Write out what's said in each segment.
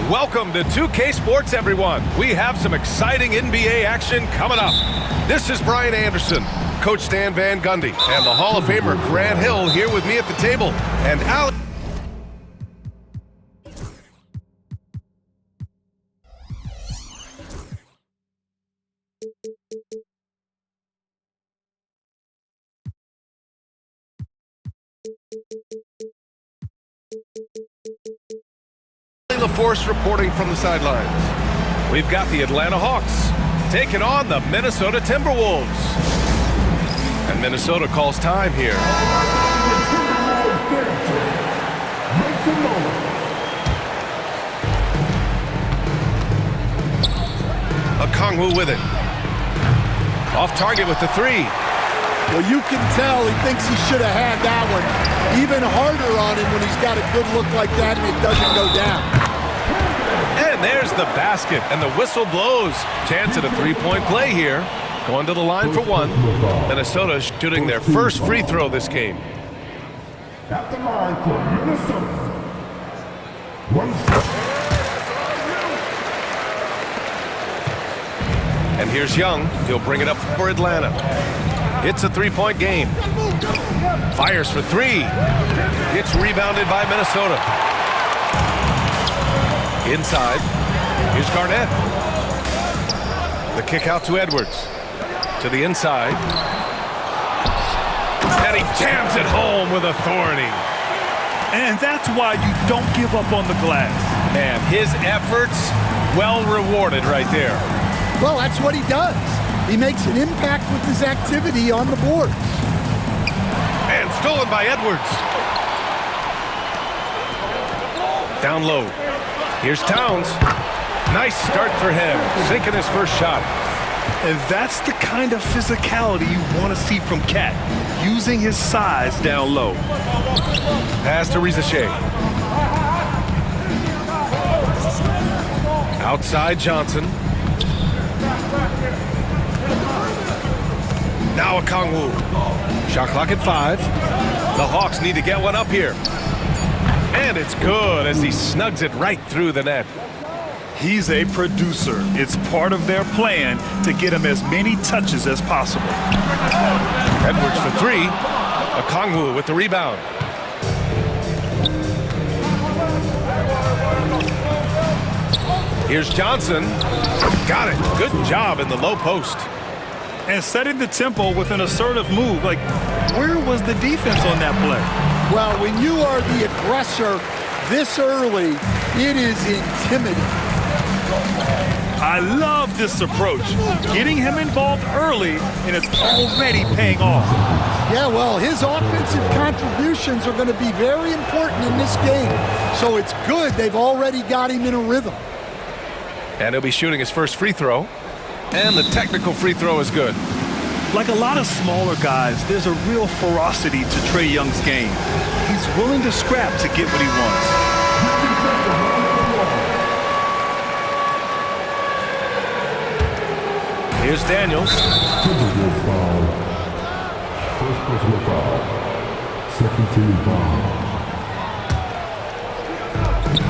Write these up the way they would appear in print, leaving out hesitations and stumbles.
Welcome to 2K Sports, everyone. We have some exciting NBA action coming up. This is Brian Anderson, Coach Stan Van Gundy, and the Hall of Famer Grant Hill here with me at the table. And Alex. LaForce reporting from the sidelines. We've got the Atlanta Hawks taking on the Minnesota Timberwolves. And Minnesota calls time here. Okongwu with it. Off target with the three. Well, you can tell he thinks he should have had that one. Even harder on him when he's got a good look like that and it doesn't go down. And there's the basket, and the whistle blows. Chance at a three-point play here. Going to the line for one. Minnesota shooting their first free throw this game. At the line for Minnesota. And here's Young. He'll bring it up for Atlanta. It's a three-point game. Fires for three. Gets rebounded by Minnesota. Inside. Here's Garnett. The kick out to Edwards. To the inside. And he jams it home with authority. And that's why you don't give up on the glass. Man, his efforts well rewarded right there. Well, that's what he does. He makes an impact with his activity on the board. And stolen by Edwards. Down low. Here's Towns. Nice start for him. Sinking his first shot. And that's the kind of physicality you want to see from Cat. Using his size down low. Pass to Rizashe. Outside Johnson. Now Okongwu. Shot clock at 5. The Hawks need to get one up here. And it's good as he snugs it right through the net. He's a producer. It's part of their plan to get him as many touches as possible. Edwards for three. Okongwu with the rebound. Here's Johnson. Got it. Good job in the low post. And setting the tempo with an assertive move. Like, where was the defense on that play? Well, when you are the aggressor this early, it is intimidating. I love this approach. Getting him involved early, and it's already paying off. Yeah, well, his offensive contributions are going to be very important in this game. So it's good they've already got him in a rhythm. And he'll be shooting his first free throw. And the technical free throw is good. Like a lot of smaller guys, there's a real ferocity to Trae Young's game. He's willing to scrap to get what he wants. Here's Daniels. Timberwolves foul. First personal foul. Second team foul.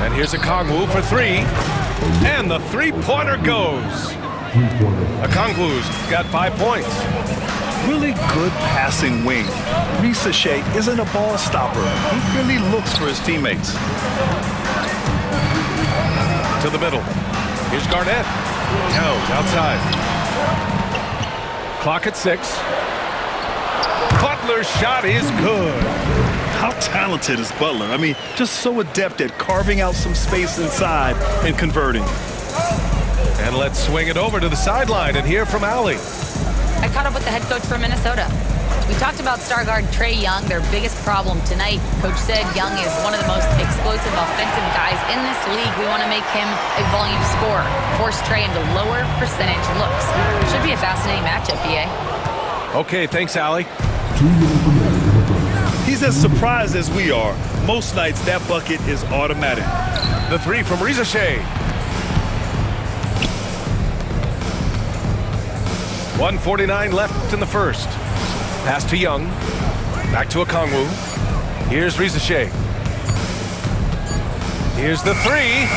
And here's Okongwu for three. And the three-pointer goes. Okongwu's got 5 points. Really good passing wing. Rizashe isn't a ball stopper. He really looks for his teammates. To the middle. Here's Garnett. No, outside. Clock at 6. Butler's shot is good. How talented is Butler? I mean, just so adept at carving out some space inside and converting. And let's swing it over to the sideline and hear from Allie. I caught up with the head coach from Minnesota. We talked about star guard Trae Young, their biggest problem tonight. Coach said Young is one of the most explosive offensive guys in this league. We want to make him a volume scorer, force Trae into lower percentage looks. Should be a fascinating matchup, BA. Okay, thanks, Allie. He's as surprised as we are. Most nights, that bucket is automatic. The three from Rizashe. 1:49 left in the first. Pass to Young. Back to Okongwu. Here's Rizashe. Here's the three.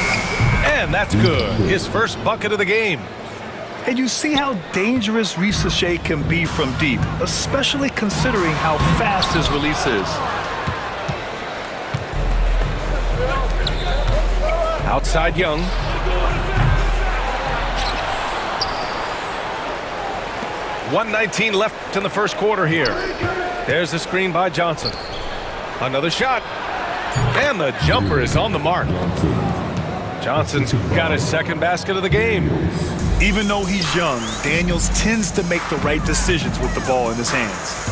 And that's good. His first bucket of the game. And you see how dangerous Risache can be from deep, especially considering how fast his release is. Outside Young. .119 left in the first quarter here. There's the screen by Johnson. Another shot. And the jumper is on the mark. Johnson's got his second basket of the game. Even though he's young, Daniels tends to make the right decisions with the ball in his hands.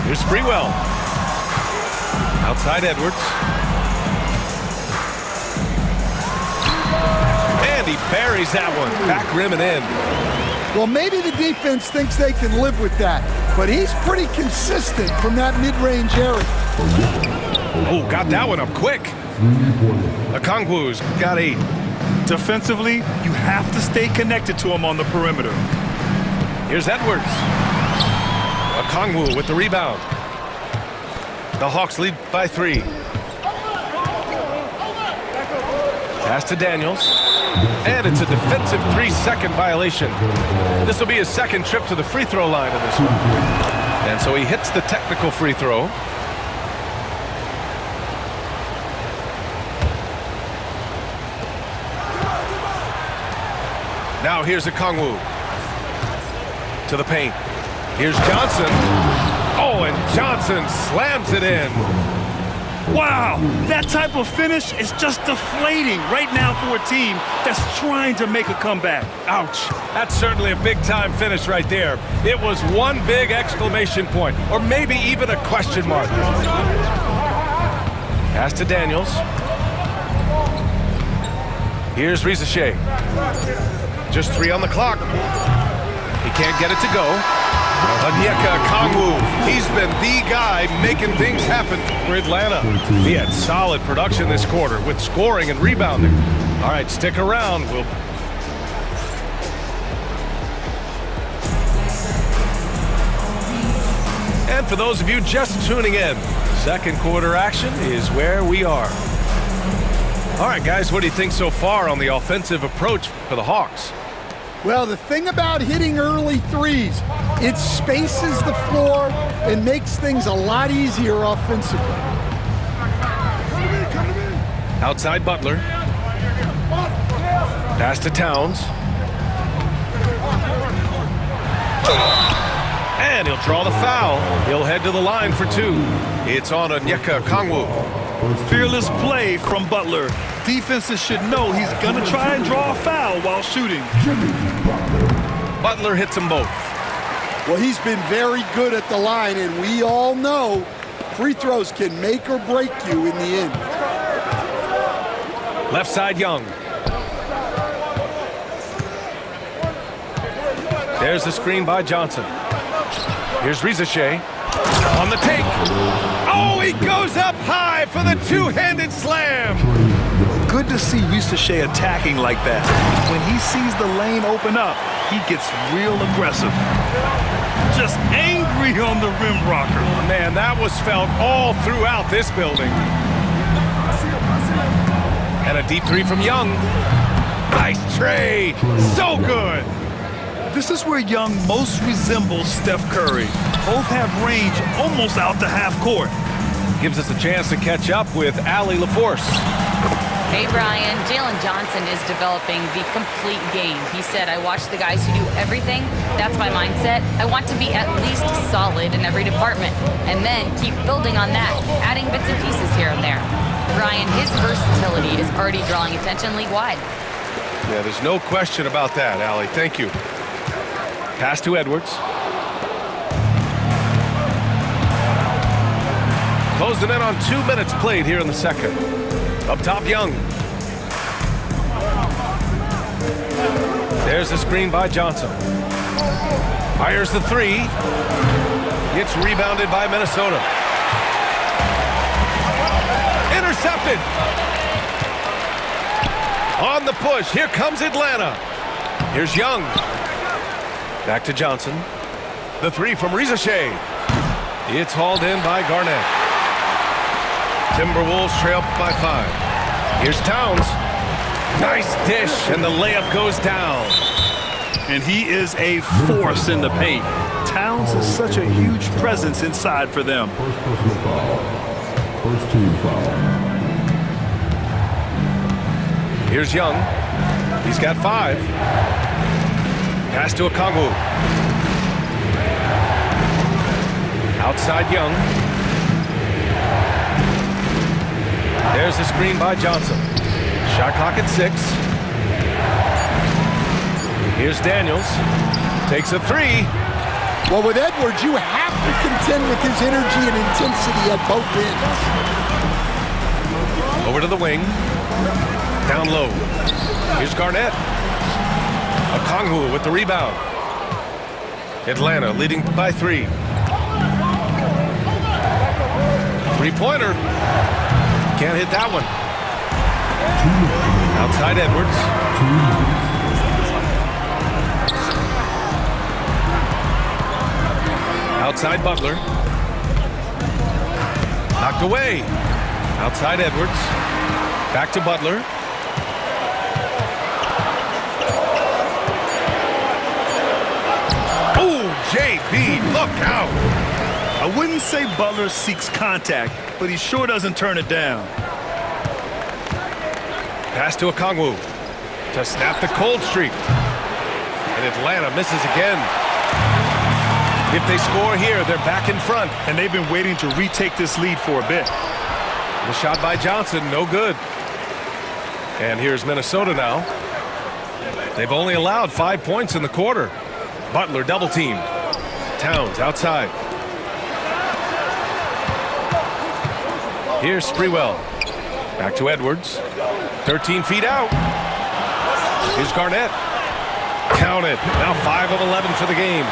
Here's Sprewell. Outside Edwards. And he buries that one. Back rim and in. Well, maybe the defense thinks they can live with that, but he's pretty consistent from that mid-range area. Oh, got that one up quick. Okongwu's got 8. Defensively, you have to stay connected to him on the perimeter. Here's Edwards. Okongwu with the rebound. The Hawks lead by 3. Pass to Daniels. And it's a defensive 3-second violation. This will be his second trip to the free throw line in this one. And so he hits the technical free throw. Now here's Okongwu. To the paint. Here's Johnson. Oh, and Johnson slams it in. Wow, that type of finish is just deflating right now for a team that's trying to make a comeback. Ouch. That's certainly a big-time finish right there. It was one big exclamation point, or maybe even a question mark. Pass to Daniels. Here's Risache. Just 3 on the clock. He can't get it to go. Onyeka Okongwu, he's been the guy making things happen for Atlanta. He had solid production this quarter with scoring and rebounding. All right, stick around. And for those of you just tuning in, second quarter action is where we are. All right, guys, what do you think so far on the offensive approach for the Hawks? Well, the thing about hitting early threes, it spaces the floor and makes things a lot easier offensively. Outside Butler. Pass to Towns. And he'll draw the foul. He'll head to the line for 2. It's on Onyeka Okongwu. Fearless play from Butler. Defenses should know he's going to try and draw a foul while shooting. Butler hits them both. Well, he's been very good at the line, and we all know free throws can make or break you in the end. Left side Young. There's the screen by Johnson. Here's Risache on the take. Oh, he goes up high for the two-handed slam. Good to see Risache attacking like that. When he sees the lane open up, he gets real aggressive. Just angry on the rim rocker. Man, that was felt all throughout this building. And a deep 3 from Young. Nice trade. So good. This is where Young most resembles Steph Curry. Both have range almost out to half court. Gives us a chance to catch up with Allie LaForce. Hey, Brian, Jalen Johnson is developing the complete game. He said, I watch the guys who do everything. That's my mindset. I want to be at least solid in every department and then keep building on that, adding bits and pieces here and there. Brian, his versatility is already drawing attention league-wide. Yeah, there's no question about that, Allie. Thank you. Pass to Edwards. Closing in on 2 minutes played here in the second. Up top, Young. There's the screen by Johnson. Fires the 3. Gets rebounded by Minnesota. Intercepted. On the push. Here comes Atlanta. Here's Young. Back to Johnson. The 3 from Risache. It's hauled in by Garnett. Timberwolves trail by 5. Here's Towns. Nice dish, and the layup goes down. And he is a force in the paint. Towns is such a huge presence inside for them. First personal foul. First team foul. Here's Young. He's got 5. Pass to Okongwu. Outside Young. There's the screen by Johnson. Shot clock at 6. Here's Daniels. Takes a 3. Well, with Edwards, you have to contend with his energy and intensity at both ends. Over to the wing. Down low. Here's Garnett. Okongwu with the rebound. Atlanta leading by 3. Three-pointer. Can't hit that one. Outside Edwards. Outside Butler. Knocked away. Outside Edwards. Back to Butler. Oh, JB, look out. I wouldn't say Butler seeks contact, but he sure doesn't turn it down. Pass to Okongwu to snap the cold streak. And Atlanta misses again. If they score here, they're back in front. And they've been waiting to retake this lead for a bit. The shot by Johnson, no good. And here's Minnesota now. They've only allowed 5 points in the quarter. Butler double team. Towns outside. Here's Sprewell. Back to Edwards. 13 feet out. Here's Garnett. Count it. Now 5 of 11 for the game.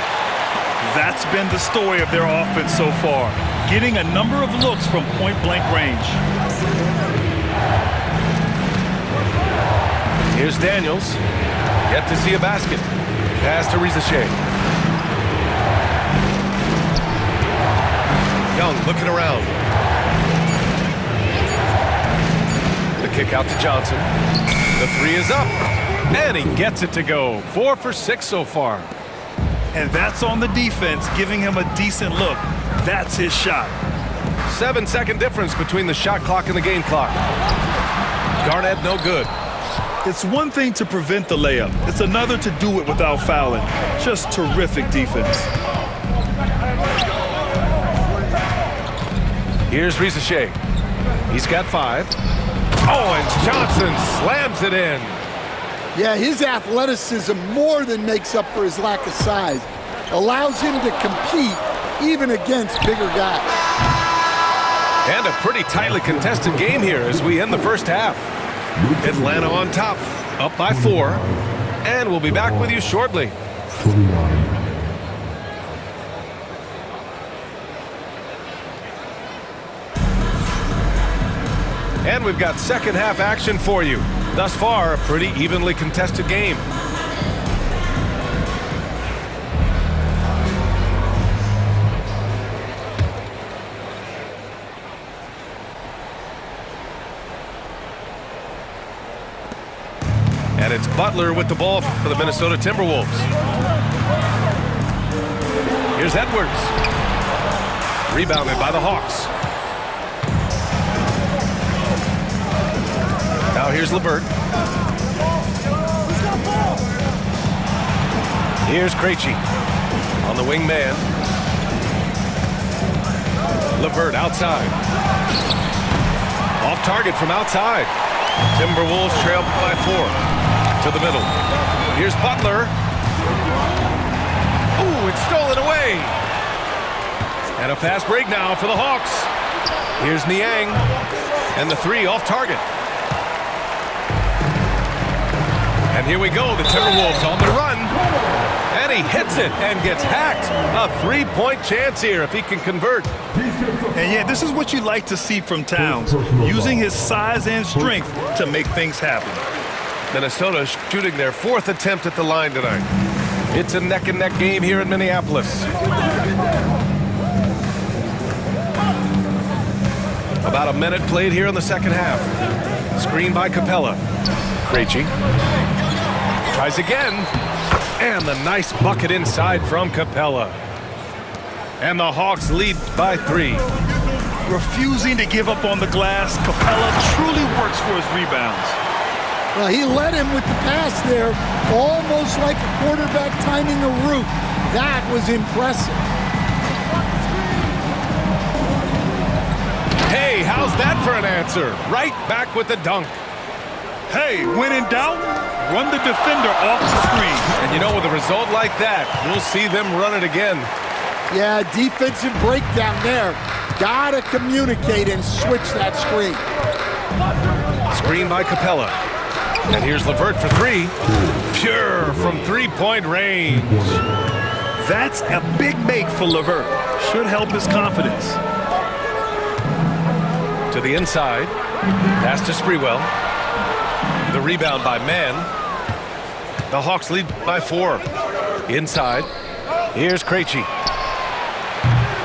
That's been the story of their offense so far. Getting a number of looks from point-blank range. Here's Daniels. Yet to see a basket. Pass to Rizashe. Young looking around. The kick out to Johnson. The 3 is up. And he gets it to go. 4 for 6 so far. And that's on the defense, giving him a decent look. That's his shot. 7-second difference between the shot clock and the game clock. Garnett no good. It's one thing to prevent the layup. It's another to do it without fouling. Just terrific defense. Here's Rizashe. He's got 5. Oh, and Johnson slams it in. Yeah, his athleticism more than makes up for his lack of size. Allows him to compete even against bigger guys. And a pretty tightly contested game here as we end the first half. Atlanta on top, up by 4. And we'll be back with you shortly. And we've got second half action for you. Thus far, a pretty evenly contested game. And it's Butler with the ball for the Minnesota Timberwolves. Here's Edwards. Rebounded by the Hawks. Now here's LeVert. Here's Krejci on the wing man. LeVert outside. Off target from outside. Timberwolves trail by 4. To the middle. Here's Butler. Ooh, it's stolen away. And a fast break now for the Hawks. Here's Niang. And the 3 off target. And here we go, the Timberwolves on the run. And he hits it and gets hacked. A 3-point chance here if he can convert. And yeah, this is what you like to see from Towns, using his size and strength to make things happen. Minnesota shooting their 4th attempt at the line tonight. It's a neck-and-neck game here in Minneapolis. About a minute played here in the second half. Screen by Capella. Krejci tries again, and the nice bucket inside from Capella. And the Hawks lead by 3. Refusing to give up on the glass, Capella truly works for his rebounds. Well, he led him with the pass there, almost like a quarterback timing a route. That was impressive. Hey, how's that for an answer? Right back with the dunk. Hey, when in doubt, run the defender off the screen. And you know, with a result like that, we'll see them run it again. Yeah, defensive breakdown there. Gotta communicate and switch that screen. Screen by Capella. And here's LeVert for 3. Pure from three-point range. That's a big make for LeVert. Should help his confidence. To the inside. Pass to Sprewell. The rebound by Mann. The Hawks lead by 4. Inside. Here's Krejci.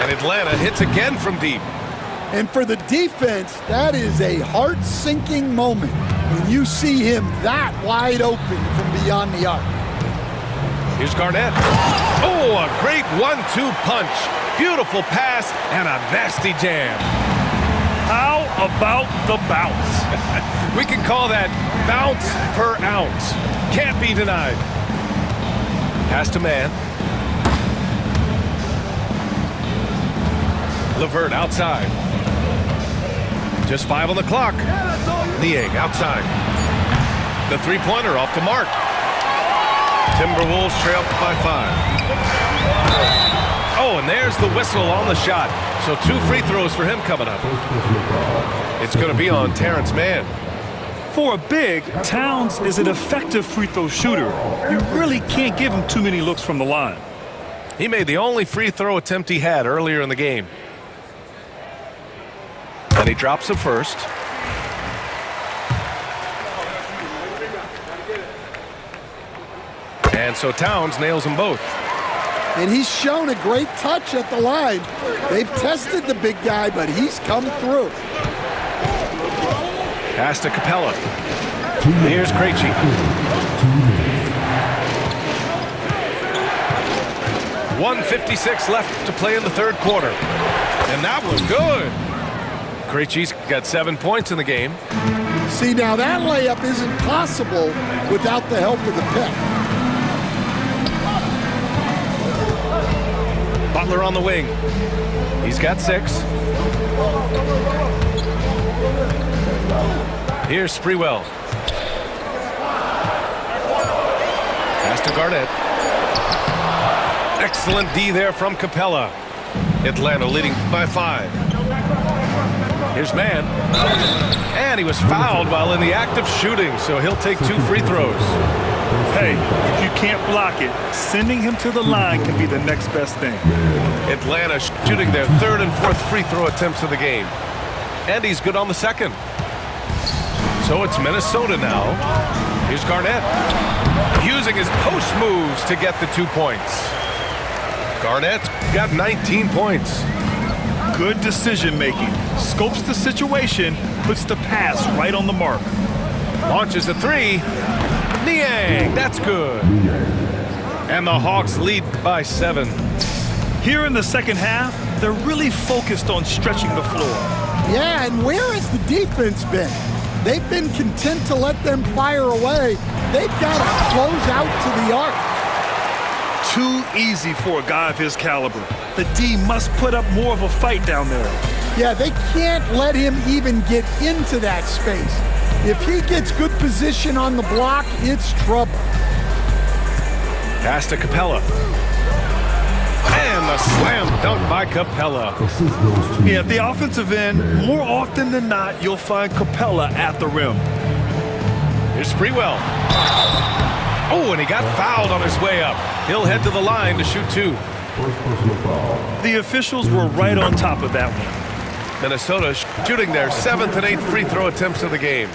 And Atlanta hits again from deep. And for the defense, that is a heart-sinking moment when you see him that wide open from beyond the arc. Here's Garnett. Oh, a great 1-2 punch. Beautiful pass and a nasty jam. How about the bounce? We can call that bounce per ounce. Can't be denied. Pass to Mann. LeVert outside. Just 5 on the clock. Niang outside. The three-pointer off the mark. Timberwolves trail by 5. Oh, and there's the whistle on the shot. So 2 free throws for him coming up. It's going to be on Terrence Mann. For a big, Towns is an effective free throw shooter. You really can't give him too many looks from the line. He made the only free throw attempt he had earlier in the game. And he drops the first. And so Towns nails them both. And he's shown a great touch at the line. They've tested the big guy, but he's come through. Pass to Capella. Here's Krejci. .156 left to play in the third quarter. And that was good. Krejci's got 7 points in the game. See, now that layup isn't possible without the help of the pick. Butler on the wing. He's got 6. Here's Sprewell. Pass to Garnett. Excellent D there from Capella. Atlanta leading by 5. Here's Mann. And he was fouled while in the act of shooting, so he'll take 2 free throws. Hey, if you can't block it, sending him to the line can be the next best thing. Atlanta shooting their 3rd and 4th free throw attempts of the game. And he's good on the 2nd. So it's Minnesota now. Here's Garnett. Using his post moves to get the 2 points. Garnett got 19 points. Good decision making. Scopes the situation, puts the pass right on the mark. Launches a 3. Niang, that's good. And the Hawks lead by 7. Here in the second half, they're really focused on stretching the floor. Yeah, and where has the defense been? They've been content to let them fire away. They've got to close out to the arc. Too easy for a guy of his caliber. The D must put up more of a fight down there. Yeah, they can't let him even get into that space. If he gets good position on the block, it's trouble. Pass to Capella. And the slam dunk by Capella. Yeah, at the offensive end, more often than not, you'll find Capella at the rim. Here's Sprewell. Oh, and he got fouled on his way up. He'll head to the line to shoot 2. The officials were right on top of that one. Minnesota shooting their 7th and 8th free throw attempts of the game.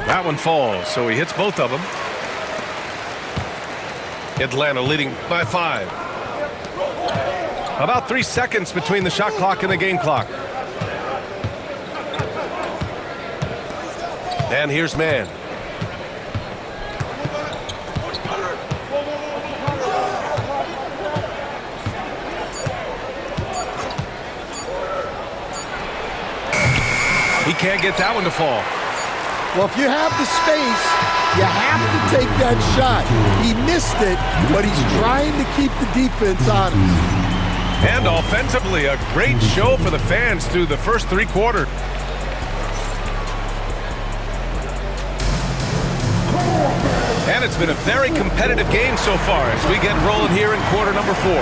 That one falls, so he hits both of them. Atlanta leading by 5. About 3 seconds between the shot clock and the game clock. And here's man. He can't get that one to fall. Well, if you have the space, you have to take that shot. He missed it, but he's trying to keep the defense honest. And offensively, a great show for the fans through the first 3 quarters. And it's been a very competitive game so far as we get rolling here in quarter number 4.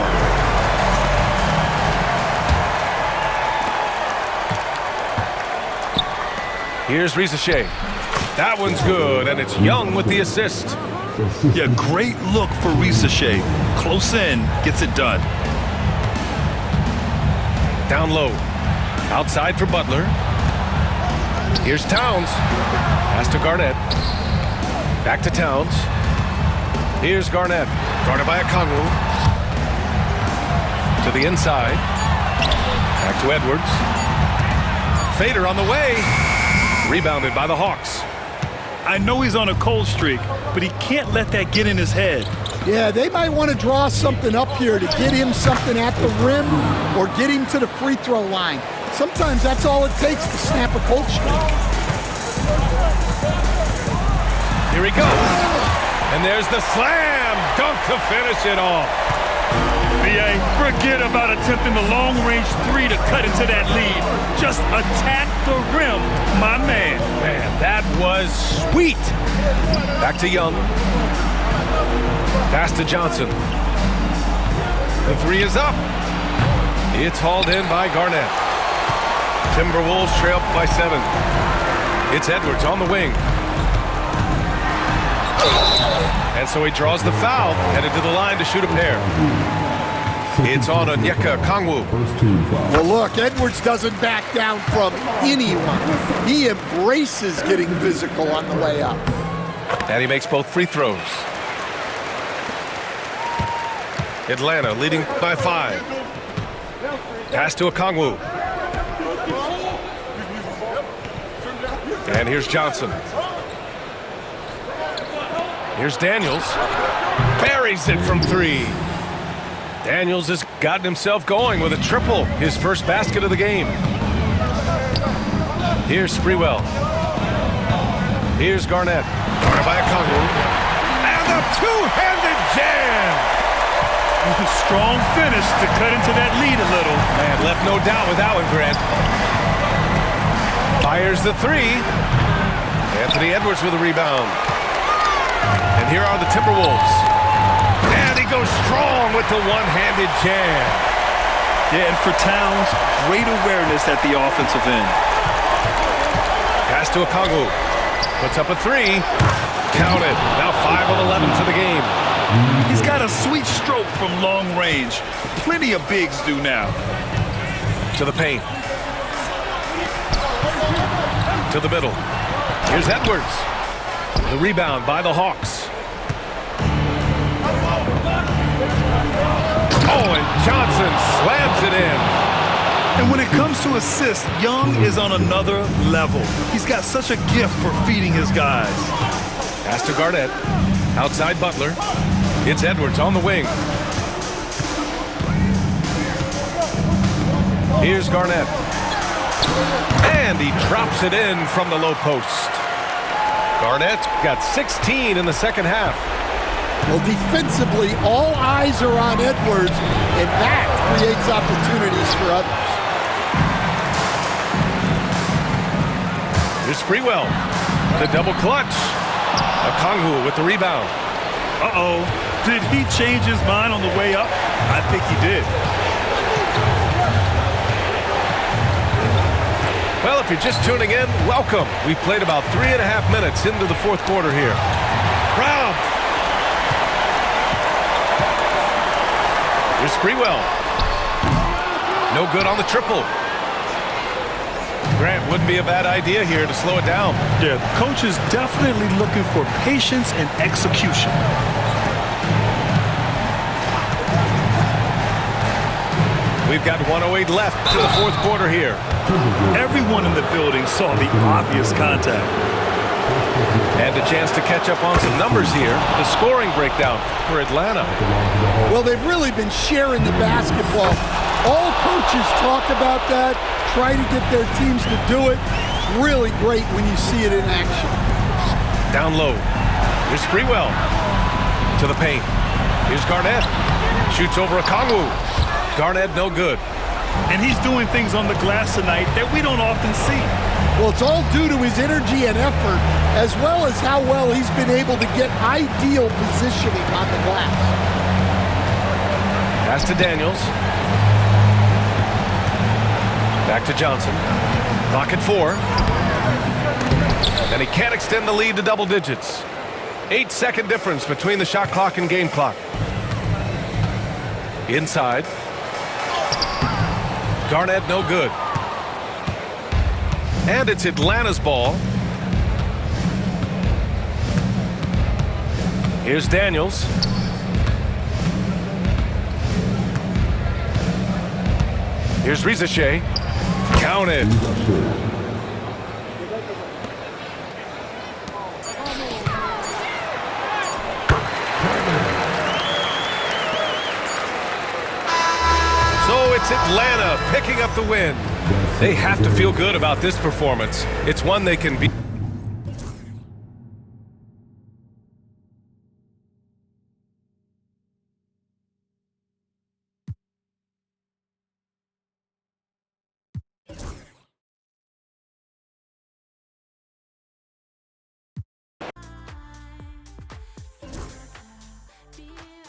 Here's Risache. That one's good, and it's Young with the assist. Yeah, great look for Risache. Close in, gets it done. Down low. Outside for Butler. Here's Towns. Pass to Garnett. Back to Towns. Here's Garnett. Guarded by Okongwu. To the inside. Back to Edwards. Fader on the way. Rebounded by the Hawks. I know he's on a cold streak, but he can't let that get in his head. Yeah, they might want to draw something up here to get him something at the rim or get him to the free throw line. Sometimes that's all it takes to snap a cold streak. Here he goes. And there's the slam dunk to finish it off. BA, forget about attempting the long-range 3 to cut into that lead. Just attack the rim, my man. Man, that was sweet. Back to Young. Pass to Johnson. The 3 is up. It's hauled in by Garnett. Timberwolves trail by 7. It's Edwards on the wing. And so he draws the foul, headed to the line to shoot a pair. It's on Onyeka Okongwu. Well, look, Edwards doesn't back down from anyone. He embraces getting physical on the way up. And he makes both free throws. Atlanta leading by 5. Pass to Okongwu. And here's Johnson. Here's Daniels. Buries it from 3. Daniels has gotten himself going with a triple, his first basket of the game. Here's Sprewell. Here's Garnett. Guarded by Okongwu. And a two-handed jam! Strong finish to cut into that lead a little. Man, left no doubt with that one, Grant. Fires the 3. Anthony Edwards with a rebound. And here are the Timberwolves. And he goes strong with the one-handed jam. Yeah, and for Towns, great awareness at the offensive end. Pass to Okongwu. Puts up a 3. Counted. Now 5 of 11 for the game. He's got a sweet stroke from long range. Plenty of bigs do now. To the paint. To the middle. Here's Edwards. The rebound by the Hawks. Oh, and Johnson slams it in. And when it comes to assists, Young is on another level. He's got such a gift for feeding his guys. Pass to Garnett. Outside Butler. It's Edwards on the wing. Here's Garnett. And he drops it in from the low post. Garnett got 16 in the second half. Well, defensively, all eyes are on Edwards, and that creates opportunities for others. Here's Sprewell. The double clutch. Okongwu with the rebound. Uh-oh. Did he change his mind on the way up? I think he did. Well, if you're just tuning in, welcome. We've played about 3.5 minutes into the fourth quarter here. Brown. Here's Sprewell. No good on the triple. Grant, wouldn't be a bad idea here to slow it down. Yeah, the coach is definitely looking for patience and execution. We've got 1:08 left to the fourth quarter here. Everyone in the building saw the obvious contact. And a chance to catch up on some numbers here. The scoring breakdown for Atlanta. Well, they've really been sharing the basketball. All coaches talk about that, try to get their teams to do it. It's really great when you see it in action. Down low. Here's Sprewell. To the paint. Here's Garnett. Shoots over a Kongwu. Garnett no good. And he's doing things on the glass tonight that we don't often see. Well, it's all due to his energy and effort, as well as how well he's been able to get ideal positioning on the glass. Pass to Daniels. Back to Johnson. Clock at 4. And he can't extend the lead to double digits. 8-second difference between the shot clock and game clock. Inside. Garnett no good. And it's Atlanta's ball. Here's Daniels. Here's Rizachet. Counted. So it's Atlanta picking up the win. They have to feel good about this performance. It's one they can beat.